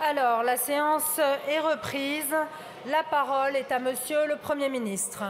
Alors, la séance est reprise. La parole est à Monsieur le Premier ministre.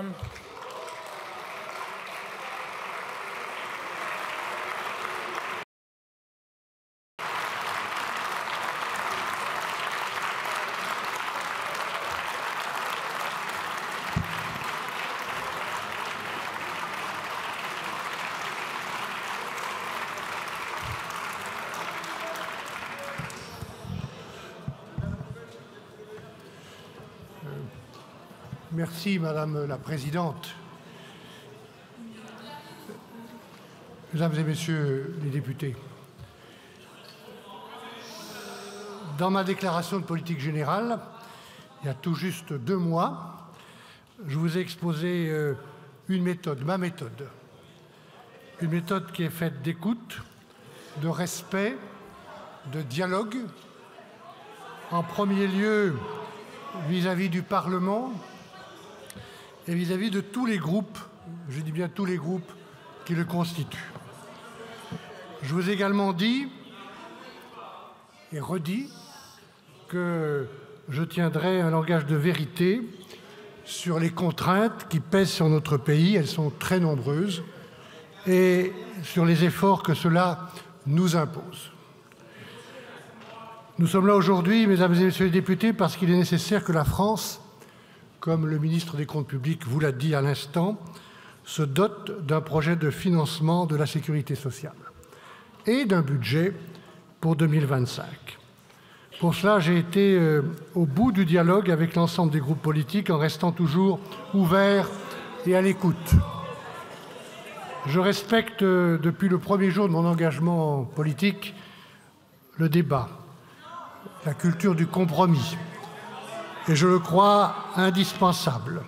Merci, Madame la Présidente. Mesdames et Messieurs les députés, dans ma déclaration de politique générale, il y a tout juste 2 mois, je vous ai exposé une méthode, ma méthode. Une méthode qui est faite d'écoute, de respect, de dialogue, en premier lieu vis-à-vis du Parlement, et vis-à-vis de tous les groupes, je dis bien tous les groupes qui le constituent. Je vous ai également dit et redit que je tiendrai un langage de vérité sur les contraintes qui pèsent sur notre pays, elles sont très nombreuses, et sur les efforts que cela nous impose. Nous sommes là aujourd'hui, mesdames et messieurs les députés, parce qu'il est nécessaire que la France, comme le ministre des Comptes publics vous l'a dit à l'instant, se dote d'un projet de financement de la sécurité sociale et d'un budget pour 2025. Pour cela, j'ai été au bout du dialogue avec l'ensemble des groupes politiques en restant toujours ouvert et à l'écoute. Je respecte depuis le premier jour de mon engagement politique le débat, la culture du compromis. Et je le crois indispensable.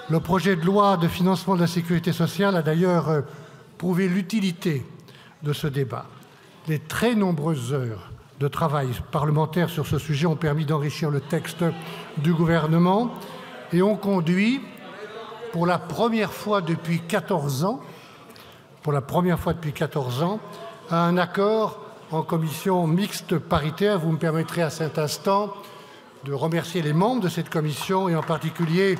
Le projet de loi de financement de la sécurité sociale a d'ailleurs prouvé l'utilité de ce débat. Les très nombreuses heures de travail parlementaire sur ce sujet ont permis d'enrichir le texte du gouvernement et ont conduit, pour la première fois depuis 14 ans, à un accord en commission mixte paritaire. Vous me permettrez à cet instant de remercier les membres de cette commission et en particulier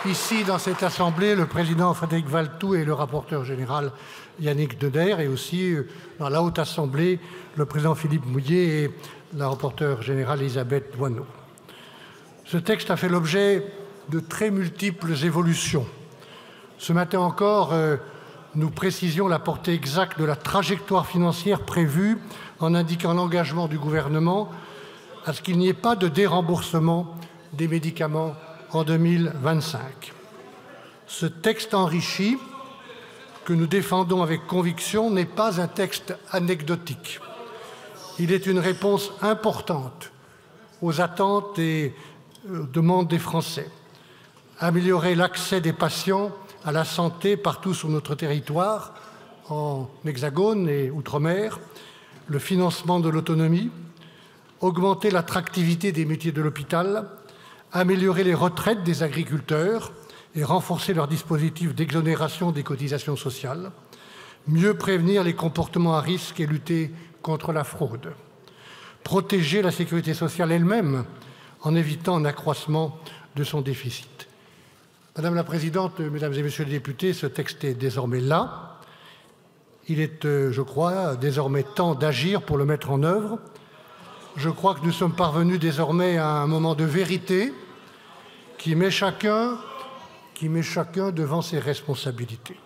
ici dans cette Assemblée le président Frédéric Valletoux et le rapporteur général Yannick Deder, et aussi dans la Haute Assemblée le président Philippe Mouillet et la rapporteure générale Elisabeth Doineau. Ce texte a fait l'objet de très multiples évolutions. Ce matin encore, nous précisions la portée exacte de la trajectoire financière prévue en indiquant l'engagement du gouvernement à ce qu'il n'y ait pas de déremboursement des médicaments en 2025. Ce texte enrichi, que nous défendons avec conviction, n'est pas un texte anecdotique. Il est une réponse importante aux attentes et aux demandes des Français. Améliorer l'accès des patients à la santé partout sur notre territoire, en Hexagone et Outre-mer, le financement de l'autonomie, augmenter l'attractivité des métiers de l'hôpital, améliorer les retraites des agriculteurs et renforcer leur dispositif d'exonération des cotisations sociales, mieux prévenir les comportements à risque et lutter contre la fraude, protéger la sécurité sociale elle-même en évitant un accroissement de son déficit. Madame la Présidente, Mesdames et Messieurs les députés, ce texte est désormais là. Il est, je crois, désormais temps d'agir pour le mettre en œuvre. Je crois que nous sommes parvenus désormais à un moment de vérité qui met chacun devant ses responsabilités.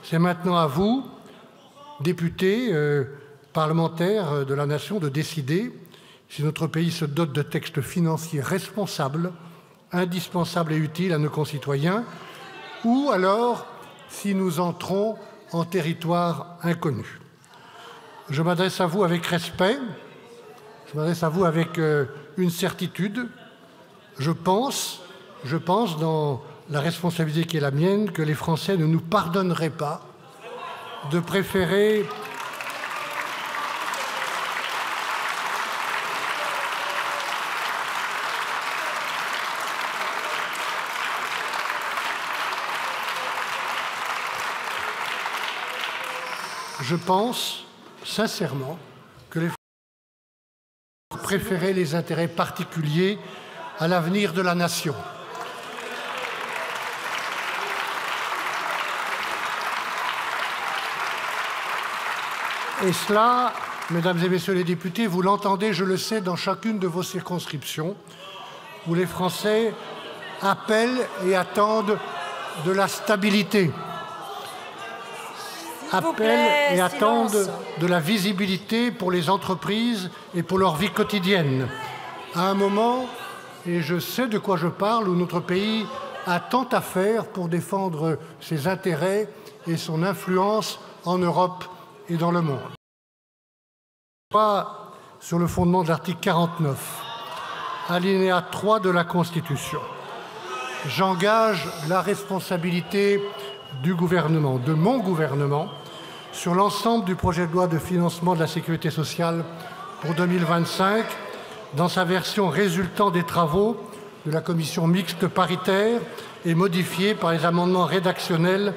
C'est maintenant à vous, députés, parlementaires de la nation, de décider si notre pays se dote de textes financiers responsables, indispensables et utiles à nos concitoyens, ou alors si nous entrons en territoire inconnu. Je m'adresse à vous avec respect, je m'adresse à vous avec une certitude. Je pense, dans la responsabilité qui est la mienne, que les Français ne nous pardonneraient pas de préférer je pense sincèrement que les Français préféraient les intérêts particuliers à l'avenir de la nation. Et cela, mesdames et messieurs les députés, vous l'entendez, je le sais, dans chacune de vos circonscriptions, où les Français appellent et attendent de la stabilité, appellent et attendent de la visibilité pour les entreprises et pour leur vie quotidienne. À un moment, et je sais de quoi je parle, où notre pays a tant à faire pour défendre ses intérêts et son influence en Europe et dans le monde. Pas sur le fondement de l'article 49, alinéa 3 de la Constitution. J'engage la responsabilité du gouvernement, de mon gouvernement, sur l'ensemble du projet de loi de financement de la sécurité sociale pour 2025, dans sa version résultant des travaux de la commission mixte paritaire et modifiée par les amendements rédactionnels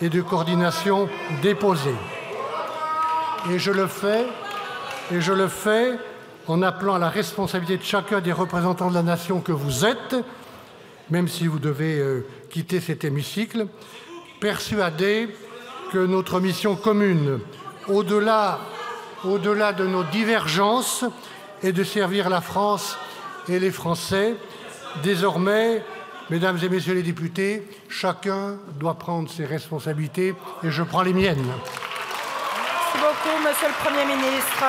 et de coordination déposés. Et je le fais en appelant à la responsabilité de chacun des représentants de la nation que vous êtes, même si vous devez quitter cet hémicycle, persuadé que notre mission commune, au-delà de nos divergences, est de servir la France et les Français. Désormais, mesdames et messieurs les députés, chacun doit prendre ses responsabilités et je prends les miennes. Merci beaucoup, Monsieur le Premier ministre.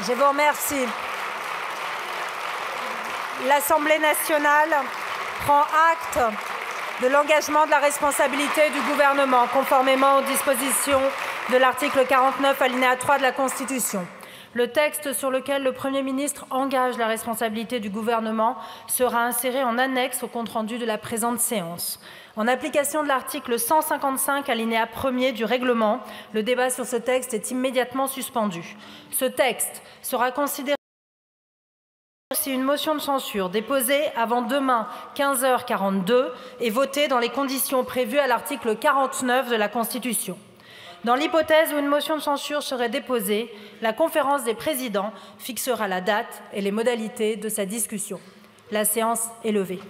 Je vous remercie. L'Assemblée nationale prend acte de l'engagement de la responsabilité du gouvernement, conformément aux dispositions de l'article 49, alinéa 3 de la Constitution. Le texte sur lequel le Premier ministre engage la responsabilité du gouvernement sera inséré en annexe au compte-rendu de la présente séance. En application de l'article 155, alinéa 1er du règlement, le débat sur ce texte est immédiatement suspendu. Ce texte sera considéré si une motion de censure déposée avant demain 15h42 est votée dans les conditions prévues à l'article 49 de la Constitution. Dans l'hypothèse où une motion de censure serait déposée, la conférence des présidents fixera la date et les modalités de sa discussion. La séance est levée.